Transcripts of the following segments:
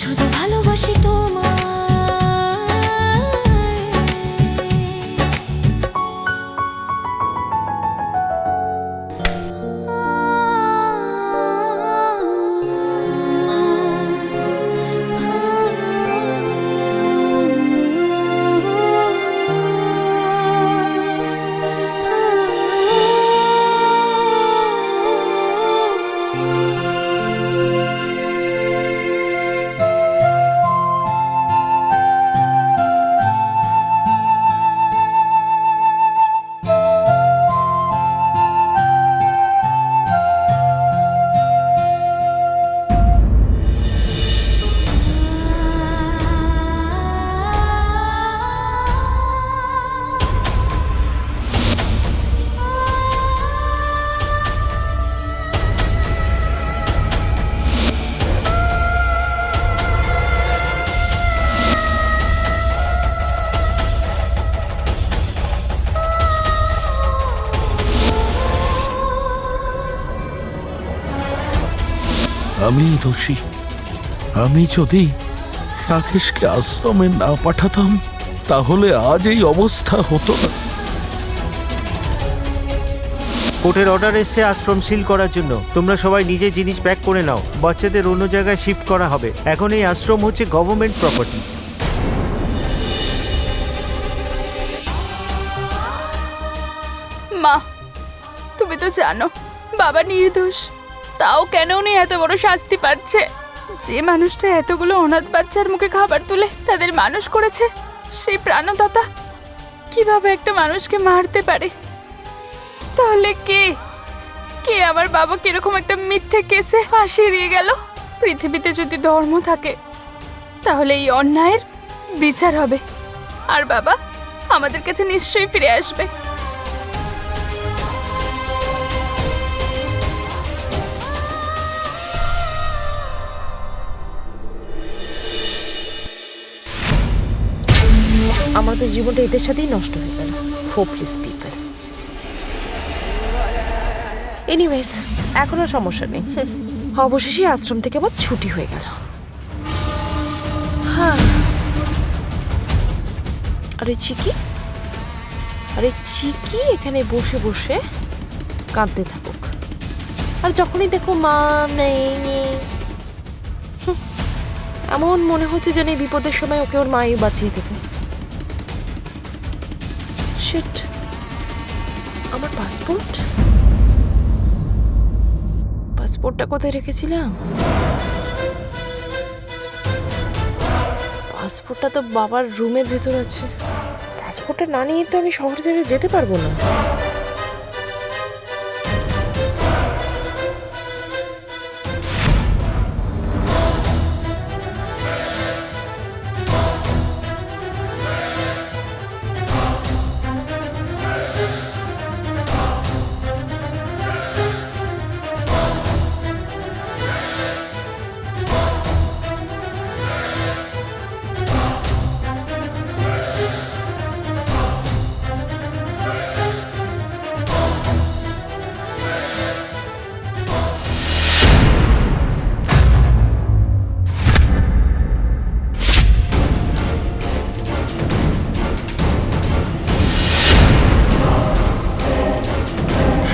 শুধু ভালোবাসি তোমায়। আমি দোষী। আমি যদি রাকেশকে আশ্রমে না পাঠাতাম তাহলে আজ এই অবস্থা হতো না। কোর্টের অর্ডার এসছে আশ্রম সিল করার জন্য। তোমরা সবাই নিজের জিনিস প্যাক করে নাও, বাচ্চাদের অন্য জায়গায় শিফট করা হবে। এখন এই আশ্রম হচ্ছে গভর্নমেন্ট প্রপার্টি। মা, তুমি তো জানো বাবা নির্দোষ, তাও কেন উনি এত বড় শাস্তি পাচ্ছে? যে মানুষটা এতগুলো অনাথ বাচ্চার মুখে খাবার তুলে তাদের মানুষ করেছে, সেই প্রাণদাতা কিভাবে একটা মানুষকে মারতে পারে? তাহলে কে কে আমার বাবাকে এরকম একটা মিথ্যে কেসে ফাঁসিয়ে দিয়ে গেল? পৃথিবীতে যদি ধর্ম থাকে তাহলে এই অন্যায়ের বিচার হবে, আর বাবা আমাদের কাছে নিশ্চয়ই ফিরে আসবে। আমাদের জীবনটা এদের সাথেই নষ্ট হয়ে গেল। Hopeless people. এনিওয়েজ, এখন আর সমস্যা নেই। অবশেষে আশ্রম থেকে আবার ছুটি হয়ে গেল। হ্যাঁ, আরে চিকি, এখানে বসে বসে কাঁদতে থাকুক। আর যখনই দেখো মা নেই, এমন মনে হচ্ছে যেন এই বিপদের সময় ওকে ওর মাই বাঁচিয়ে দেবে। শিট, আমার পাসপোর্টটা কোথায় রেখেছিলাম? পাসপোর্টটা তো বাবার রুমের ভেতর আছে। পাসপোর্টটা না নিয়ে তো আমি শহর থেকে যেতে পারবো না।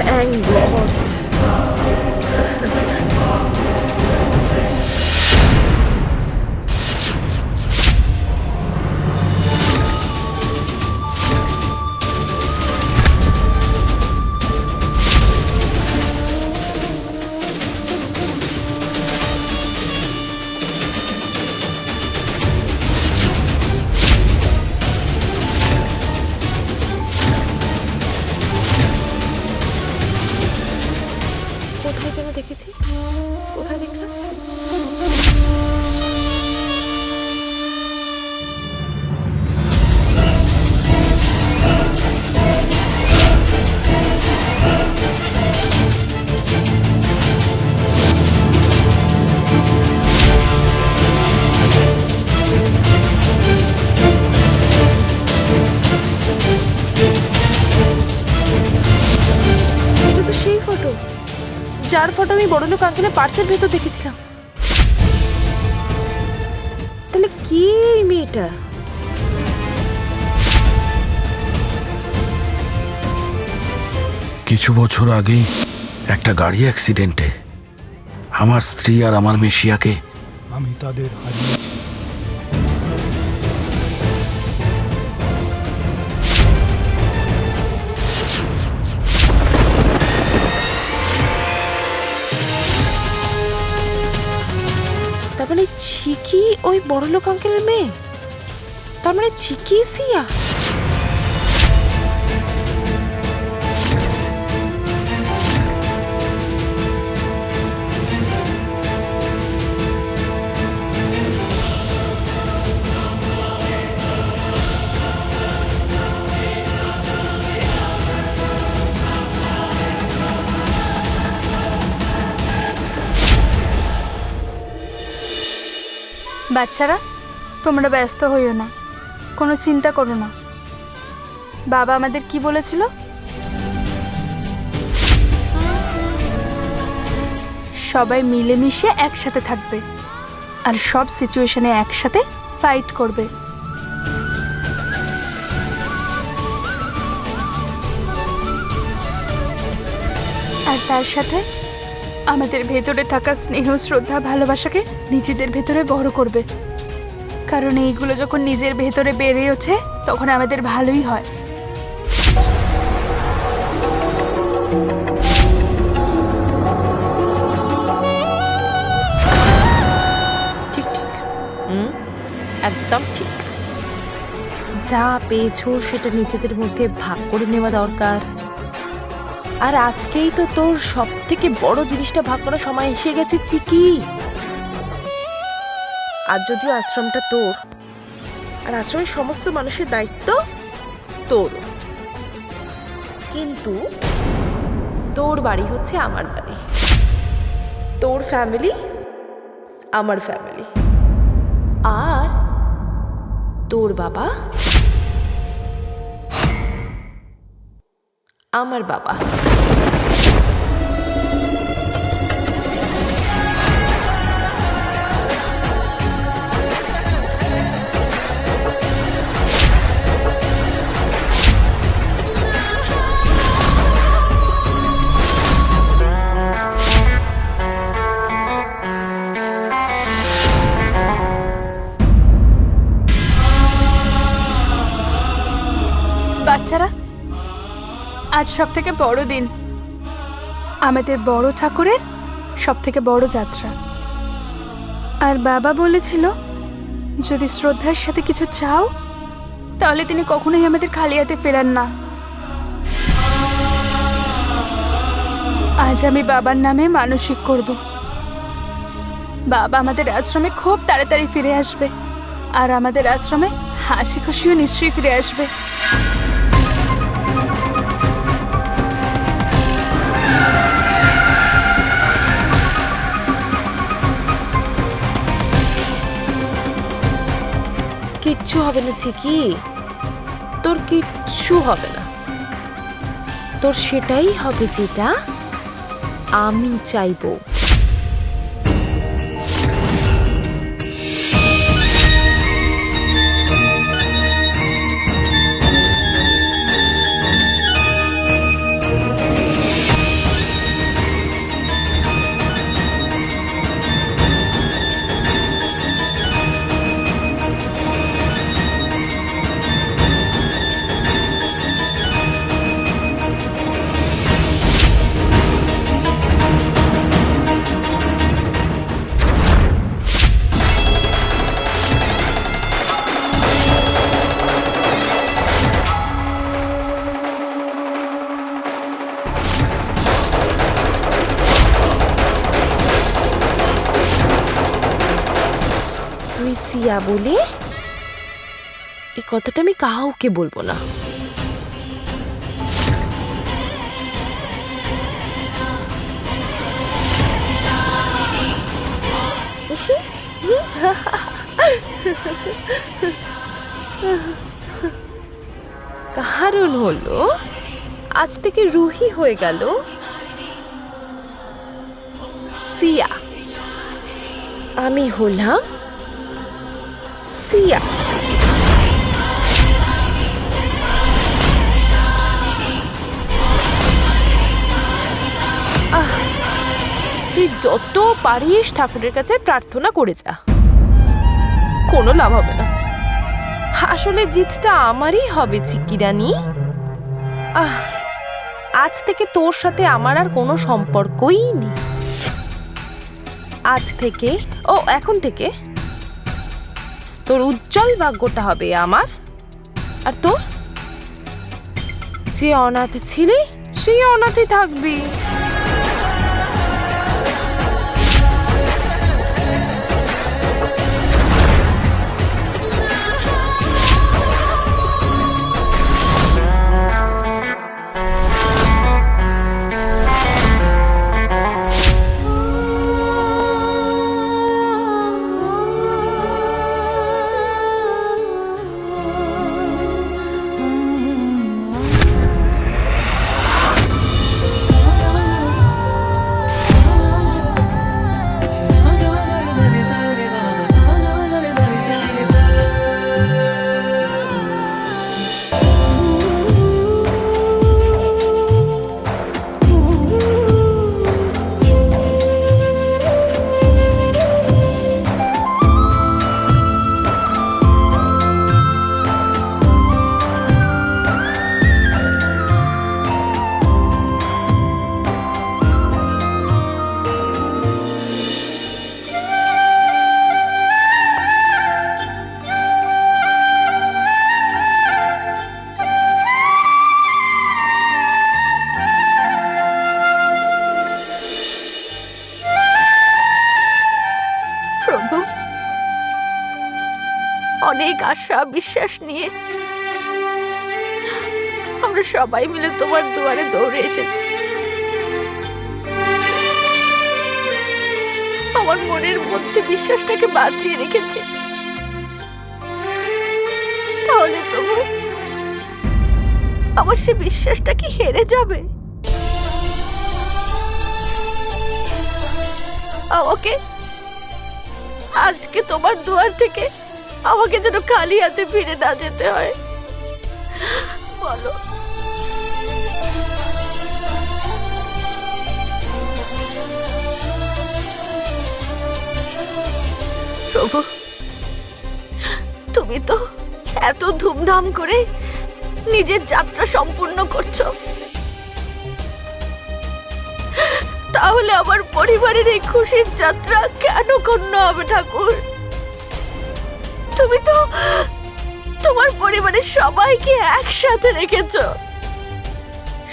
Thank God. কোথায় যেন দেখেছি, কোথায় দেখলাম? এটা তো সেই ফটো যার ফটো আমি বড়লোক আঙ্কেলের পার্সের ভেতর দেখেছিলাম। এটা? কিছু বছর আগেই একটা গাড়ি অ্যাক্সিডেন্টে আমার স্ত্রী আর আমার মেশিয়াকে আমি তাদের হারিয়েছি। তার মানে ছিকি ওই বড়লোক আঙ্কেলের মেয়ে? তার মানে ছিকি সিয়া? বাচ্চারা, তোমরা ব্যস্ত হইও না, কোনো চিন্তা করো না। বাবা আমাদের কি বলেছিল? সবাই মিলেমিশে একসাথে থাকবে আর সব সিচুয়েশনে একসাথে ফাইট করবে। আর তার সাথে আমাদের ভেতরে থাকা স্নেহ, শ্রদ্ধা, ভালোবাসাকে নিজেদের ভেতরে বড় করবে, কারণ এইগুলো যখন নিজের ভেতরে বেড়ে ওঠে তখন আমাদের ভালোই হয়। ঠিক ঠিক, একদম ঠিক। যা পেয়েছো সেটা নিজেদের মধ্যে ভাগ করে নেওয়া দরকার। আর আজকেই তো তোর সব থেকে বড় জিনিসটা ভাগ করার সময় এসে গেছে চিকি। আর যদিও আশ্রমটা তোর আর আশ্রমের সমস্ত মানুষের দায়িত্ব তোর, কিন্তু তোর বাড়ি হচ্ছে আমার বাড়ি, তোর ফ্যামিলি আমার ফ্যামিলি, আর তোর বাবা আমার বাবা। বাচ্চারা, আজ সব থেকে বড় দিন, আমাদের বড় ঠাকুরের সব থেকে বড় যাত্রা। আর বাবা বলেছিল যদি শ্রদ্ধার সাথে কিছু চাও তাহলে তিনি কখনোই আমাদের খালি হাতে ফেরান না। আজ আমি বাবার নামে মানসিক করব, বাবা আমাদের আশ্রমে খুব তাড়াতাড়ি ফিরে আসবে আর আমাদের আশ্রমে হাসি খুশিও নিশ্চয়ই ফিরে আসবে। কিচ্ছু হবে না চিকি, তোর কিচ্ছু হবে না। তোর সেটাই হবে যেটা আমি চাইবো। সিয়া বলে এই কথাটা আমি কাউকে বলবো না। কারণ হলো আজ থেকে রুহি হয়ে গেল সিয়া, আমি হলাম সিয়া। যত পারিস ঠাকুরের কাছে প্রার্থনা করে যা, কোনো লাভ হবে না। আসলে জিতটা আমারই হবে চিক্কি রানী। আজ থেকে তোর সাথে আমার আর কোনো সম্পর্কই নেই। আজ থেকে, এখন থেকে তোর উজ্জ্বল ভাগ্যটা হবে আমার, আর তোর যে অনাথ ছিলি সেই অনাথই থাকবি। প্রভু, অনেক আশা বিশ্বাস নিয়ে আমরা সবাই মিলে তোমার দুয়ারে দৌড়ে এসেছি। আমার মনের মধ্যে বিশ্বাসটাকে বাঁচিয়ে রেখেছি। তাহলে প্রভু, আমার সে বিশ্বাসটা কি হেরে যাবে? আমাকে আজকে তোমার দুয়ার থেকে আমাকে যেন খালি হাতে ফিরে না যেতে হয়, বলো। প্রভু, তুমি তো এত ধুমধাম করে নিজের যাত্রা সম্পূর্ণ করছো, তাহলে আমার পরিবারের এই খুশির যাত্রা কেন ক্ষুণ্ণ হবে ঠাকুর? তুমি তো তোমার পরিবারের সবাইকে একসাথে রেখেছো,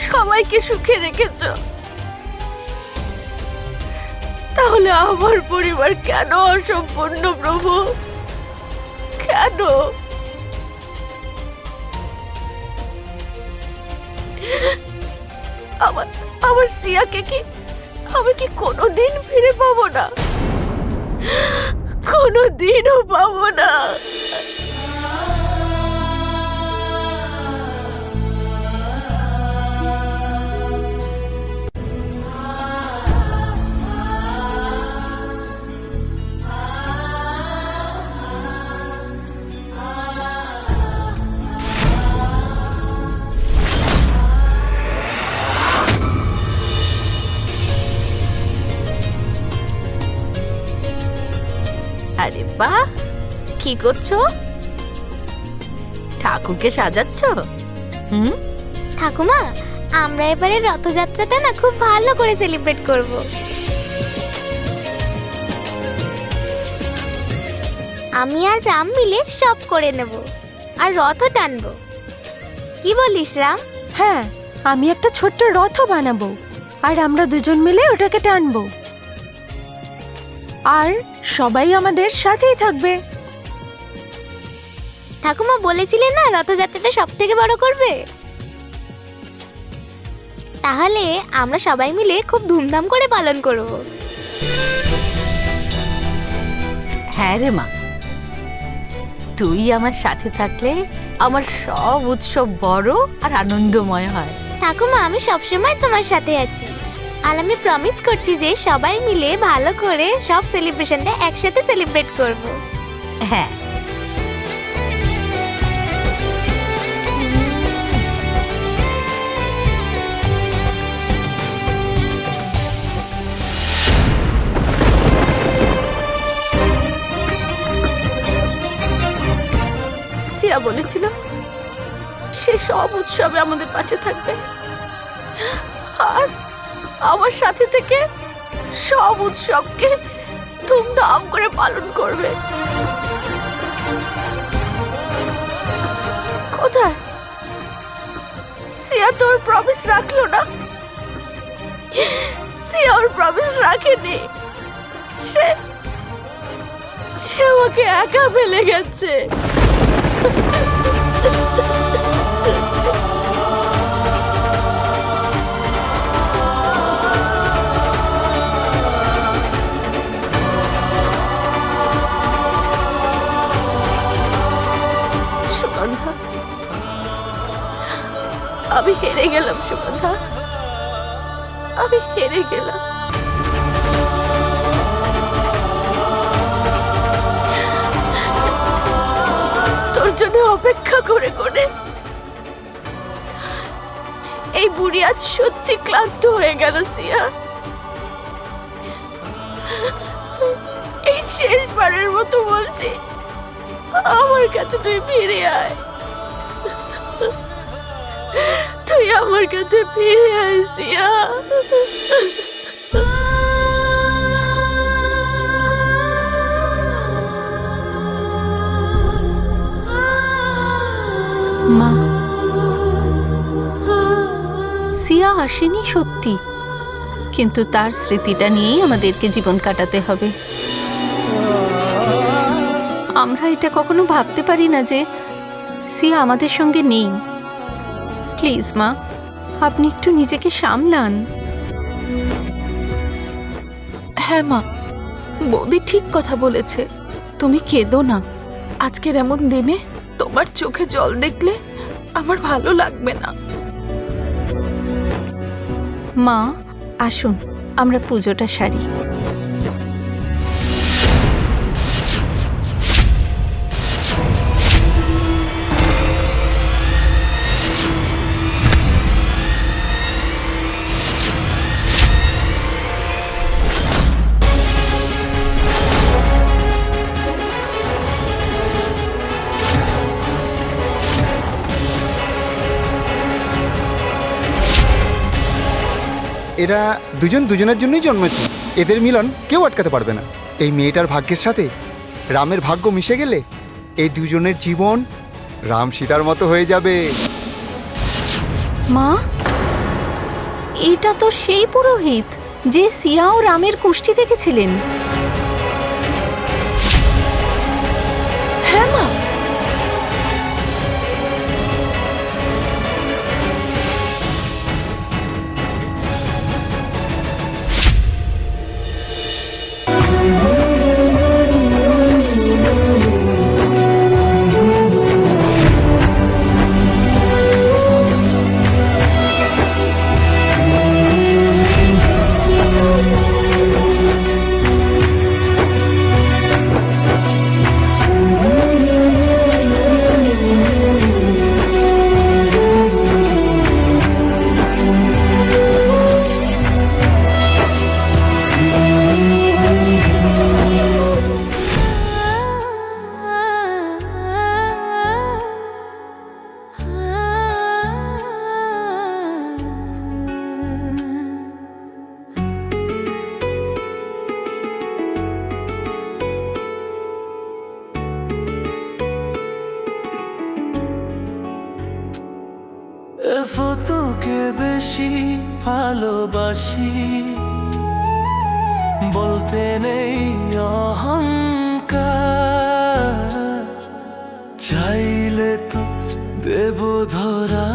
সবাইকে সুখে রেখেছো, তাহলে আমার পরিবার কেন অসম্পূর্ণ প্রভু? কেন? আমার সিয়াকে কি আমি কি কোনোদিন ফিরে পাবো না? কোনোদিনও পাবো না। আরে বাহ, কি করছো? ঠাকুরকে সাজাচ্ছ? ঠাকুমা, আমরা এবারে রথযাত্রাটা না খুব ভালো করে সেলিব্রেট করব। আমি আর রাম মিলে সব করে নেব আর রথও টানবো। কি বলিস রাম? হ্যাঁ, আমি একটা ছোট্ট রথও বানাবো আর আমরা দুজন মিলে ওটাকে টানবো, আর সবাই আমাদের সাথেই থাকবে। ঠাকুমা বলেছিলে না রথযাত্রাটা সব থেকে বড় করবে? তাহলে আমরা সবাই মিলে খুব ধুমধাম করে পালন করব। হ্যাঁ রে মা, তুই আমার সাথে থাকলে আমার সব উৎসব বড় আর আনন্দময় হয়। ঠাকুমা, আমি সবসময় তোমার সাথে আছি, আর আমি প্রমিস করছি যে সবাই মিলে ভালো করে সব সেলিব্রেশনটা একসাথে সেলিব্রেট করব। হ্যাঁ, সিয়া বলেছিল সে সব উৎসবে আমাদের পাশে থাকবে আর আমার সাথে থেকে সব উৎসবকে ধুমধাম করে পালন করবে। কোথায় সিয়া তোর প্রমিস রাখলো না? সিয়া ওর প্রমিস রাখেনি, সে আমাকে একা ফেলে গেছে। সুগন্ধা, আমি হেরে গেলাম সুগন্ধা, আমি হেরে গেলাম। তোর জন্য অপেক্ষা করে করে এই বুড়ি আজ সত্যি ক্লান্ত হয়ে গেল সিয়া। এই শেষবারের মতো বলছি, আমার কাছে তুই ফিরে আয়, তুই আমার কাছে ফিরে আয় সিয়া। মা, সিয়া আসেনি সত্যি, কিন্তু তার স্মৃতিটা নিয়েই আমাদেরকে জীবন কাটাতে হবে। আমরা এটা কখনো ভাবতে পারি না যে সিয়া আমাদের সঙ্গে নেই। প্লিজ মা, আপনি একটু নিজেকে সামলান। হ্যাঁ মা, বৌদি ঠিক কথা বলেছে, তুমি কেঁদো না। আজকের এমন দিনে তোমার চোখে জল দেখলে আমার ভালো লাগবে না। মা আসুন, আমরা পুজোটা সারি। এরা দুজন দুজনের জন্যই জন্মেছে, এদের মিলন কেউ আটকাতে পারবে না। এই মেয়েটার ভাগ্যের সাথে রামের ভাগ্য মিশে গেলে এই দুজনের জীবন রাম সীতার মতো হয়ে যাবে। মা, এটা তো সেই পুরোহিত যে সিয়া ও রামের কুষ্টি দেখেছিলেন। হ্যাঁ মা, তোকে বেশি ভালোবাসি বলতে নেই অহংকার, চাইলে তো দেব ধরা,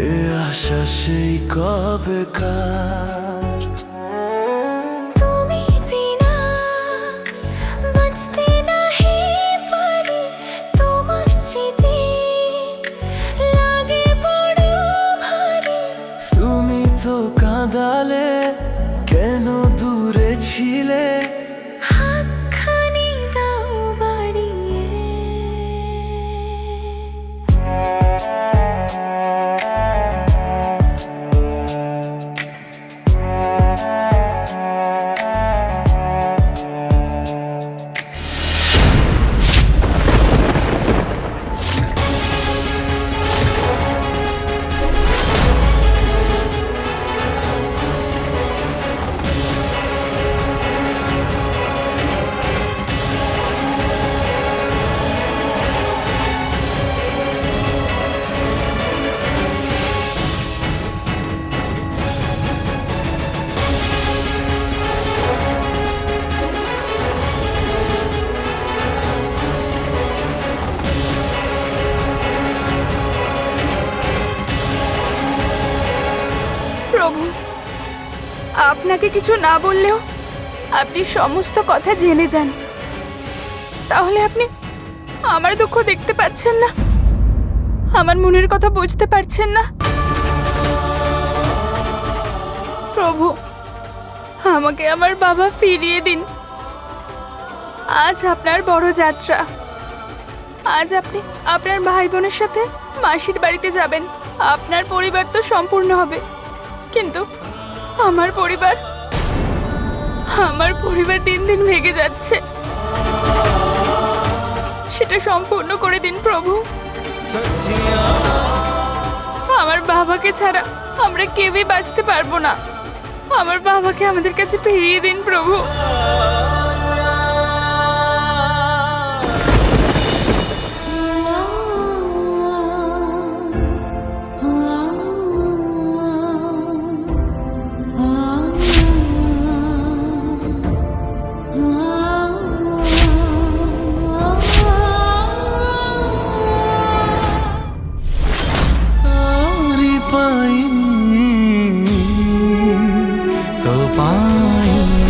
এ আশা সেই কবেকার। কাঁদালে কেন দূরে ছিলে, হাতখানি দাও বাড়িয়ে। আপনাকে কিছু না বললেও আপনি সমস্ত কথা জেনে যান, তাহলে আপনি আমার দুঃখ দেখতে পাচ্ছেন না, আমার মনের কথা বুঝতে পারছেন না। প্রভু, আমাকে আমার বাবা ফিরিয়ে দিন। আজ আপনার বড় যাত্রা। আজ আপনি আপনার ভাই বোনের সাথে মাসির বাড়িতে যাবেন। আপনার পরিবার তো সম্পূর্ণ হবে, কিন্তু আমার পরিবার দিন দিন ভেঙে যাচ্ছে। সেটা সম্পূর্ণ করে দিন প্রভু। আমার বাবাকে ছাড়া আমরা কেউই বাঁচতে পারবো না। আমার বাবাকে আমাদের কাছে ফিরিয়ে দিন প্রভু। পাইনি তো পাইনি